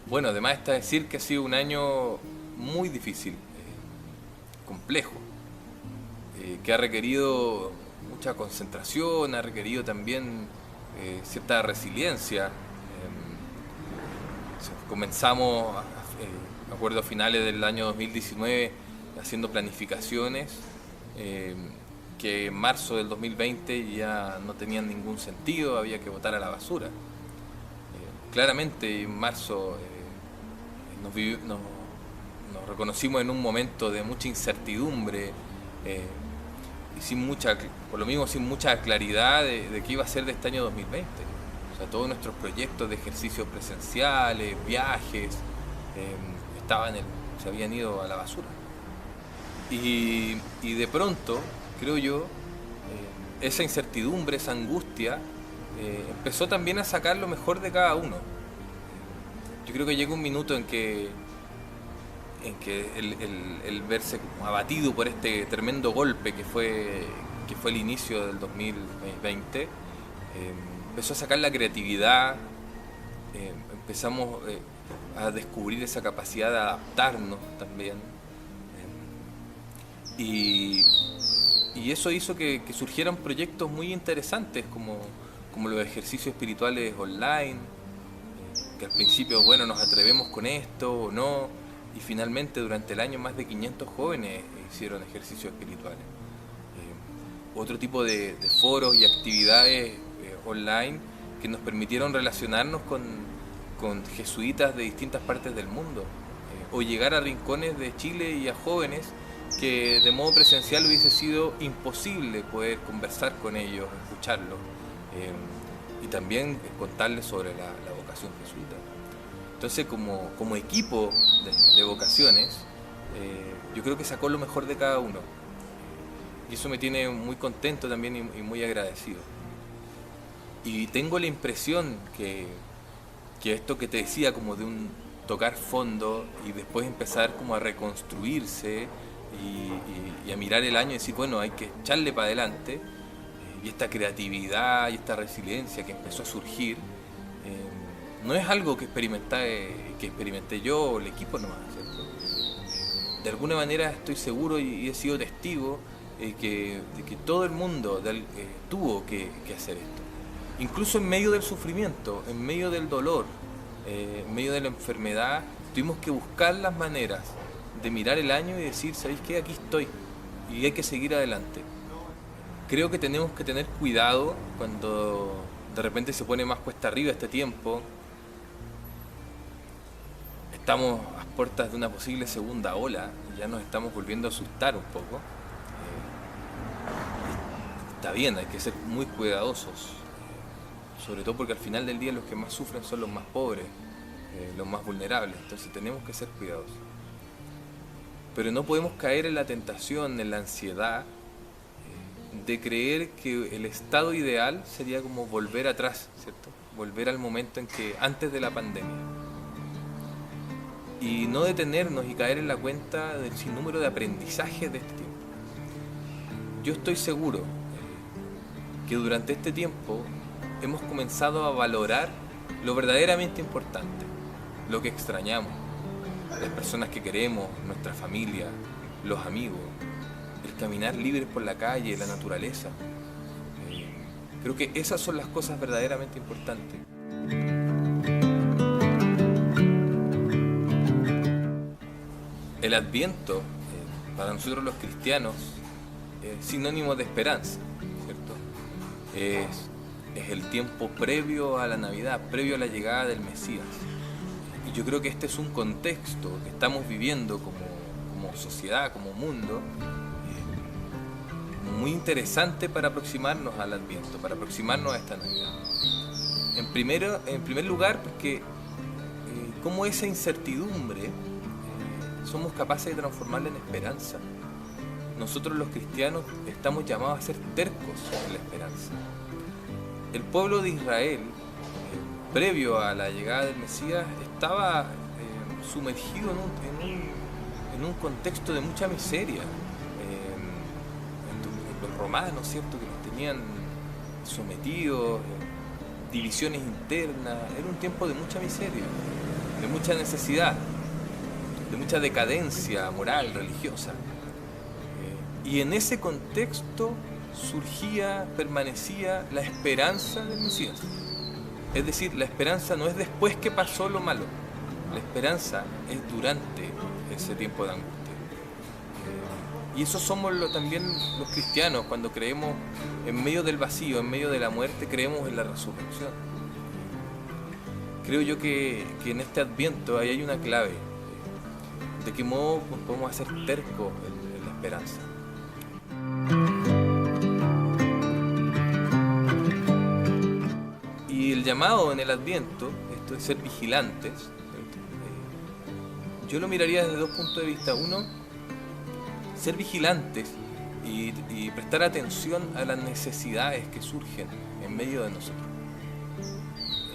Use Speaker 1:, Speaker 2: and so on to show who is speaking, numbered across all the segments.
Speaker 1: Bueno, además está decir que ha sido un año muy difícil, complejo, que ha requerido mucha concentración, ha requerido también cierta resiliencia. Comenzamos, me acuerdo, a finales del año 2019 haciendo planificaciones que en marzo del 2020 ya no tenían ningún sentido, había que botar a la basura. Claramente en marzo nos reconocimos en un momento de mucha incertidumbre eh, y sin mucha, por lo mismo sin mucha claridad de qué iba a ser de este año 2020. O sea, todos nuestros proyectos de ejercicios presenciales, viajes, eh, se habían ido a la basura. Y de pronto, creo yo, esa incertidumbre, esa angustia, empezó también a sacar lo mejor de cada uno. Yo creo que llega un minuto en que el verse abatido por este tremendo golpe que fue el inicio del 2020, empezó a sacar la creatividad, empezamos a descubrir esa capacidad de adaptarnos también. Y, y eso hizo que surgieran proyectos muy interesantes como los ejercicios espirituales online, que al principio, bueno, nos atrevemos con esto o no, y finalmente durante el año más de 500 jóvenes hicieron ejercicios espirituales. Otro tipo de foros y actividades online que nos permitieron relacionarnos con jesuitas de distintas partes del mundo, o llegar a rincones de Chile y a jóvenes que de modo presencial hubiese sido imposible poder conversar con ellos, escucharlos, y también contarles sobre la vocación jesuita. Entonces, como equipo de vocaciones, yo creo que sacó lo mejor de cada uno. Y eso me tiene muy contento también y muy agradecido. Y tengo la impresión que esto que te decía, como de un tocar fondo y después empezar como a reconstruirse y a mirar el año y decir, bueno, hay que echarle para adelante, y esta creatividad y esta resiliencia que empezó a surgir, no es algo que experimenté yo o el equipo nomás, ¿cierto? De alguna manera estoy seguro y he sido testigo de que todo el mundo tuvo que hacer esto. Incluso en medio del sufrimiento, en medio del dolor, en medio de la enfermedad, tuvimos que buscar las maneras de mirar el año y decir, ¿sabéis qué? Aquí estoy y hay que seguir adelante. Creo que tenemos que tener cuidado cuando de repente se pone más cuesta arriba este tiempo. Estamos a puertas de una posible segunda ola y ya nos estamos volviendo a asustar un poco. Está bien, hay que ser muy cuidadosos, sobre todo porque al final del día los que más sufren son los más pobres, los más vulnerables, entonces tenemos que ser cuidadosos. Pero no podemos caer en la tentación, en la ansiedad, de creer que el estado ideal sería como volver atrás, ¿cierto? Volver al momento en que antes de la pandemia. Y no detenernos y caer en la cuenta del sinnúmero de aprendizajes de este tiempo. Yo estoy seguro que durante este tiempo hemos comenzado a valorar lo verdaderamente importante, lo que extrañamos, las personas que queremos, nuestra familia, los amigos, el caminar libres por la calle, la naturaleza. Creo que esas son las cosas verdaderamente importantes. El Adviento, para nosotros los cristianos, es sinónimo de esperanza, ¿cierto? Es el tiempo previo a la Navidad, previo a la llegada del Mesías. Y yo creo que este es un contexto que estamos viviendo como sociedad, como mundo, muy interesante para aproximarnos al Adviento, para aproximarnos a esta Navidad. En primer lugar, porque como esa incertidumbre somos capaces de transformarla en esperanza. Nosotros los cristianos estamos llamados a ser tercos en la esperanza. El pueblo de Israel, previo a la llegada del Mesías, estaba sumergido en un contexto de mucha miseria. Los romanos, ¿cierto?, que los tenían sometidos, divisiones internas, era un tiempo de mucha miseria. de mucha necesidad, de mucha decadencia moral, religiosa. Y en ese contexto surgía, permanecía la esperanza del Mesías. Es decir, la esperanza no es después que pasó lo malo, la esperanza es durante ese tiempo de angustia. Y eso somos también los cristianos, cuando creemos en medio del vacío, en medio de la muerte, creemos en la resurrección. Creo yo que en este Adviento ahí hay una clave, de qué modo podemos hacer tercos en la esperanza. Y el llamado en el Adviento, esto de ser vigilantes, yo lo miraría desde dos puntos de vista. Uno, ser vigilantes y prestar atención a las necesidades que surgen en medio de nosotros.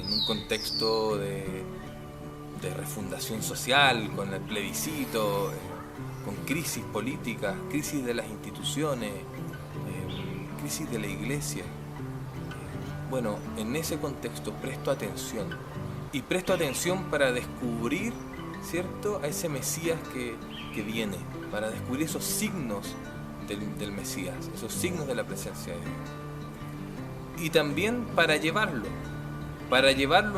Speaker 1: En un contexto de refundación social, con el plebiscito, con crisis políticas, crisis de las instituciones, crisis de la iglesia. Bueno, en ese contexto presto atención. Y presto atención para descubrir, ¿cierto?, a ese Mesías que viene, para descubrir esos signos del Mesías, esos signos de la presencia de Dios. Y también para llevarlo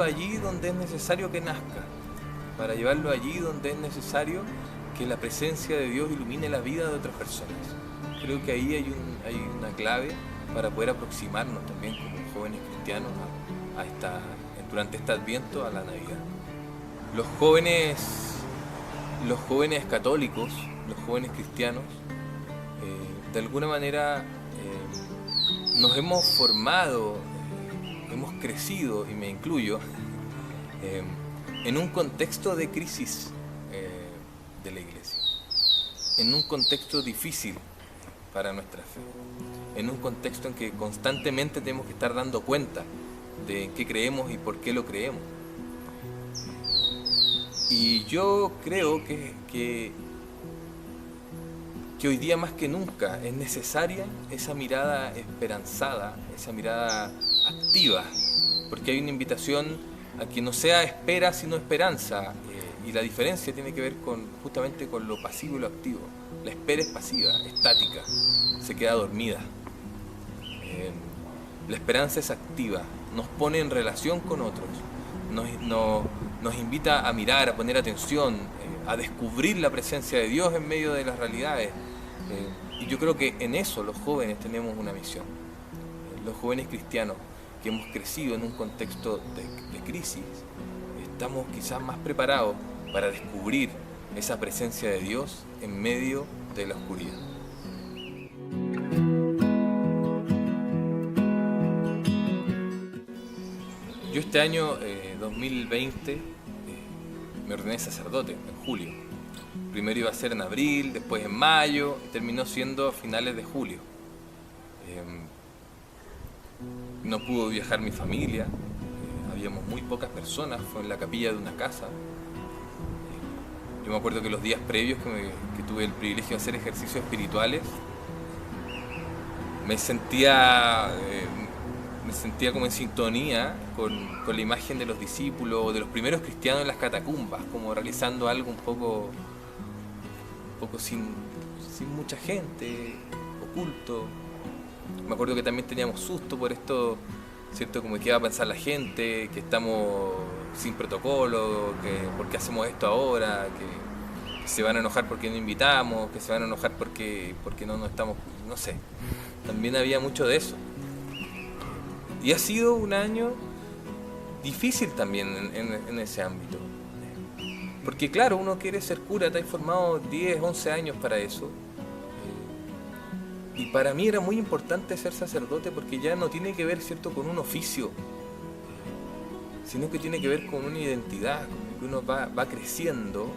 Speaker 1: allí donde es necesario que nazca, para llevarlo allí donde es necesario que la presencia de Dios ilumine la vida de otras personas. Creo que ahí hay una clave para poder aproximarnos también como jóvenes cristianos durante este Adviento a la Navidad. Los jóvenes católicos, los jóvenes cristianos, de alguna manera nos hemos formado, hemos crecido, y me incluyo, en un contexto de crisis de la iglesia, en un contexto difícil para nuestra fe, en un contexto en que constantemente tenemos que estar dando cuenta de qué creemos y por qué lo creemos. Y yo creo que hoy día más que nunca es necesaria esa mirada esperanzada, esa mirada activa, porque hay una invitación a que no sea espera sino esperanza, y la diferencia tiene que ver justamente con lo pasivo y lo activo. La espera es pasiva, estática, se queda dormida. La esperanza es activa, nos pone en relación con otros, nos invita a mirar, a poner atención, a descubrir la presencia de Dios en medio de las realidades. Y yo creo que en eso los jóvenes tenemos una misión. Los jóvenes cristianos que hemos crecido en un contexto de crisis, estamos quizás más preparados para descubrir esa presencia de Dios en medio de la oscuridad. Yo este año 2020 me ordené sacerdote en julio. Primero iba a ser en abril, después en mayo, y terminó siendo a finales de julio. No pudo viajar mi familia, habíamos muy pocas personas, fue en la capilla de una casa. Yo me acuerdo que los días previos que tuve el privilegio de hacer ejercicios espirituales, me sentía como en sintonía con la imagen de los discípulos, de los primeros cristianos en las catacumbas, como realizando algo un poco sin mucha gente, oculto. Me acuerdo que también teníamos susto por esto, ¿cierto? Como que iba a pensar la gente, que estamos sin protocolo, que por qué hacemos esto ahora, que se van a enojar porque no invitamos, que se van a enojar porque no nos estamos, no sé. También había mucho de eso. Y ha sido un año difícil también en ese ámbito. Porque claro, uno quiere ser cura, te has formado 10, 11 años para eso. Y para mí era muy importante ser sacerdote porque ya no tiene que ver, ¿cierto?, con un oficio, sino que tiene que ver con una identidad, que uno va creciendo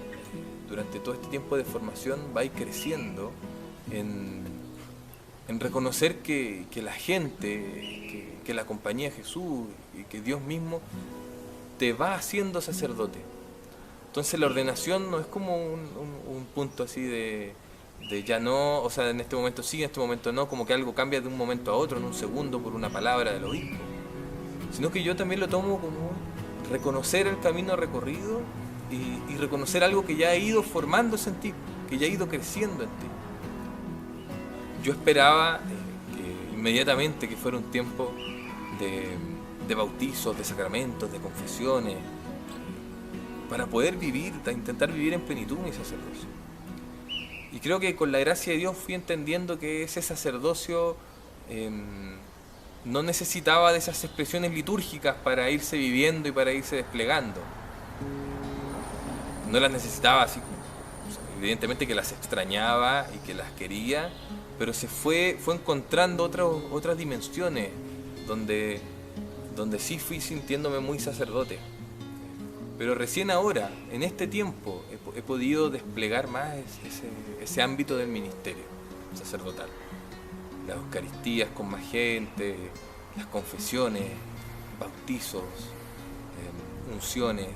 Speaker 1: durante todo este tiempo de formación, va a ir creciendo en reconocer que la gente, que la compañía de Jesús y que Dios mismo te va haciendo sacerdote. Entonces la ordenación no es como un punto así de ya no, o sea, en este momento sí, en este momento no, como que algo cambia de un momento a otro, en un segundo, por una palabra del obispo, sino que yo también lo tomo como reconocer el camino recorrido y reconocer algo que ya ha ido formándose en ti, que ya ha ido creciendo en ti. Yo esperaba que inmediatamente que fuera un tiempo de bautizos, de sacramentos, de confesiones, para poder vivir, intentar vivir en plenitud mi sacerdocio. Y creo que con la gracia de Dios fui entendiendo que ese sacerdocio no necesitaba de esas expresiones litúrgicas para irse viviendo y para irse desplegando. No las necesitaba así, evidentemente que las extrañaba y que las quería, pero se fue encontrando otras dimensiones donde sí fui sintiéndome muy sacerdote. Pero recién ahora, en este tiempo, he podido desplegar más ese ámbito del ministerio sacerdotal. Las Eucaristías con más gente, las confesiones, bautizos, unciones,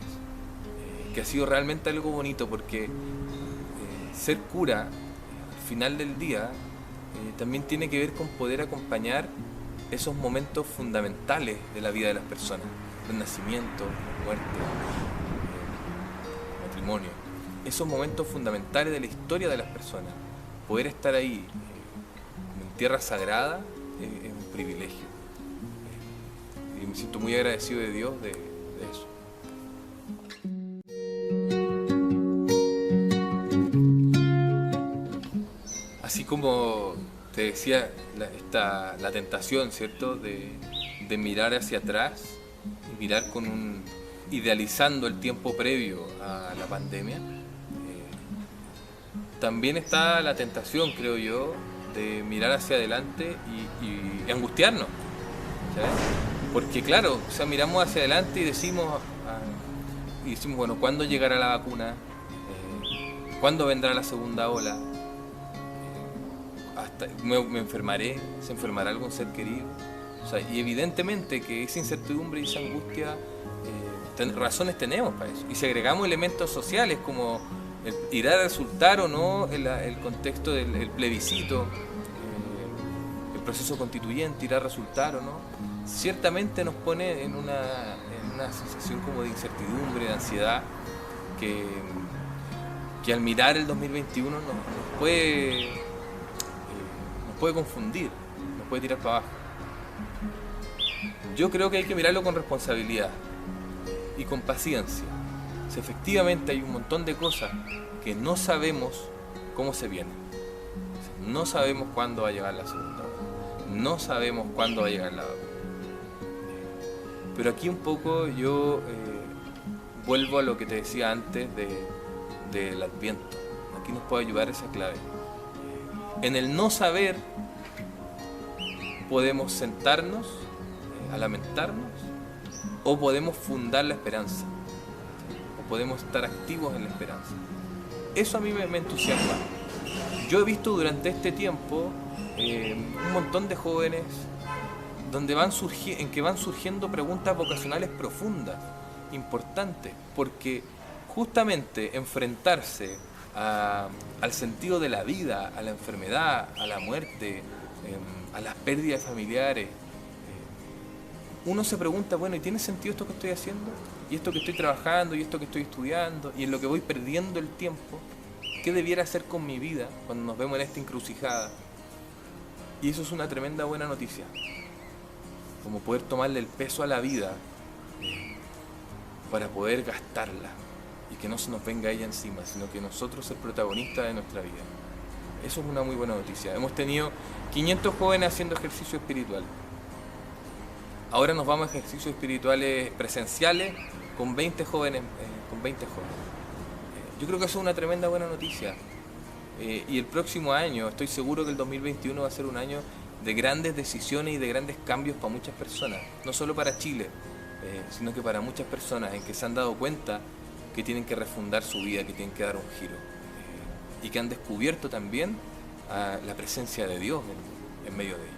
Speaker 1: que ha sido realmente algo bonito porque ser cura, al final del día, también tiene que ver con poder acompañar esos momentos fundamentales de la vida de las personas, el nacimiento, la muerte, el matrimonio, esos momentos fundamentales de la historia de las personas. Poder estar ahí en tierra sagrada es un privilegio, y me siento muy agradecido de Dios de eso. Así como te decía, la tentación, ¿cierto?, de mirar hacia atrás y mirar idealizando el tiempo previo a la pandemia. También está la tentación, creo yo, de mirar hacia adelante y angustiarnos, ¿sabes? Porque claro, o sea, miramos hacia adelante y decimos, bueno, ¿cuándo llegará la vacuna? ¿Cuándo vendrá la segunda ola? Me enfermaré, se enfermará algún ser querido. O sea, y evidentemente que esa incertidumbre y esa angustia, razones tenemos para eso. Y si agregamos elementos sociales como irá a resultar o no el contexto del plebiscito, el proceso constituyente irá a resultar o no, ciertamente nos pone en una sensación como de incertidumbre, de ansiedad, que al mirar el 2021 nos puede confundir, nos puede tirar para abajo. Yo creo que hay que mirarlo con responsabilidad y con paciencia. Si efectivamente hay un montón de cosas que no sabemos cómo se vienen. No sabemos cuándo va a llegar la segunda ola. No sabemos cuándo va a llegar la vacuna. Pero aquí un poco yo vuelvo a lo que te decía antes del Adviento. Aquí nos puede ayudar esa clave. En el no saber podemos sentarnos a lamentarnos o podemos fundar la esperanza o podemos estar activos en la esperanza. Eso a mí me entusiasma. Yo he visto durante este tiempo un montón de jóvenes en que van surgiendo preguntas vocacionales profundas, importantes, porque justamente enfrentarse al sentido de la vida, a la enfermedad, a la muerte, a las pérdidas familiares, uno se pregunta, bueno, ¿y tiene sentido esto que estoy haciendo? ¿Y esto que estoy trabajando? ¿Y esto que estoy estudiando? ¿Y en lo que voy perdiendo el tiempo? ¿Qué debiera hacer con mi vida cuando nos vemos en esta encrucijada? Y eso es una tremenda buena noticia, como poder tomarle el peso a la vida para poder gastarla y que no se nos venga ella encima, sino que nosotros ser protagonistas de nuestra vida. Eso es una muy buena noticia. Hemos tenido 500 jóvenes haciendo ejercicio espiritual. Ahora nos vamos a ejercicios espirituales presenciales con 20 jóvenes. Yo creo que eso es una tremenda buena noticia. Y el próximo año, estoy seguro que el 2021 va a ser un año de grandes decisiones y de grandes cambios para muchas personas. No solo para Chile, sino que para muchas personas en que se han dado cuenta que tienen que refundar su vida, que tienen que dar un giro. Y que han descubierto también la presencia de Dios en medio de ellos.